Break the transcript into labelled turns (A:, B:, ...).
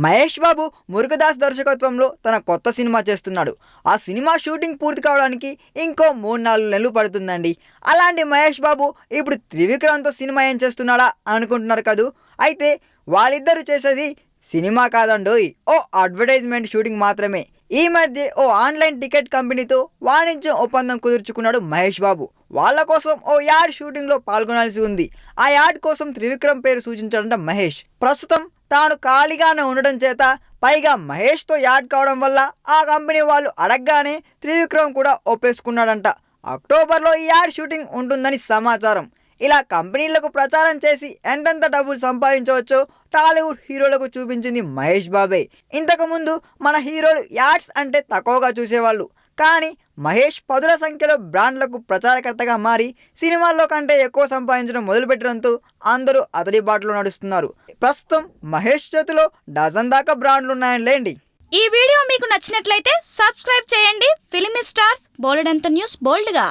A: మహేష్ బాబు మురుగదాస్ దర్శకత్వంలో తన కొత్త సినిమా చేస్తున్నాడు. ఆ సినిమా షూటింగ్ పూర్తి కావడానికి ఇంకో 3-4 నెలలు పడుతుందండి. అలాంటి మహేష్ బాబు ఇప్పుడు త్రివిక్రమ్తో సినిమా ఏం చేస్తున్నాడా అనుకుంటున్నారు కదూ. అయితే వాళ్ళిద్దరూ చేసేది సినిమా కాదండోయ్, ఓ అడ్వర్టైజ్మెంట్ షూటింగ్ మాత్రమే. ఈ మధ్య ఓ ఆన్లైన్ టికెట్ కంపెనీతో వాణిజ్య ఒప్పందం కుదుర్చుకున్నాడు మహేష్ బాబు. వాళ్ళ కోసం ఓ యాడ్ షూటింగ్లో పాల్గొనాల్సి ఉంది. ఆ యాడ్ కోసం త్రివిక్రమ్ పేరు సూచించాడంట మహేష్. ప్రస్తుతం తాను ఖాళీగానే ఉండడం చేత, పైగా మహేష్తో యాడ్ కావడం వల్ల ఆ కంపెనీ వాళ్ళు అడగగానే త్రివిక్రమ్ కూడా ఒప్పేసుకున్నాడంట. అక్టోబర్లో ఈ యాడ్ షూటింగ్ ఉంటుందని సమాచారం. ఇలా కంపెనీలకు ప్రచారం చేసి ఎంతెంత డబ్బులు సంపాదించవచ్చో టాలీవుడ్ హీరోలకు చూపించింది మహేష్ బాబే. ఇంతకుముందు మన హీరోలు యాడ్స్ అంటే తక్కువగా చూసేవాళ్ళు. కానీ మహేష్ పదుల సంఖ్యలో బ్రాండ్లకు ప్రచారకర్తగా మారి సినిమాల్లో కంటే ఎక్కువ సంపాదించడం మొదలుపెట్టడంతో అందరూ అతడి బాటలో నడుస్తున్నారు. ప్రస్తుతం మహేష్ చేతిలో డజన్ దాకా బ్రాండ్లు ఉన్నాయనిలేండి.
B: ఈ వీడియో మీకు నచ్చినట్లయితే సబ్స్క్రైబ్ చేయండి. ఫిలిమి స్టార్స్ బోలెడంత న్యూస్ బోల్డ్గా.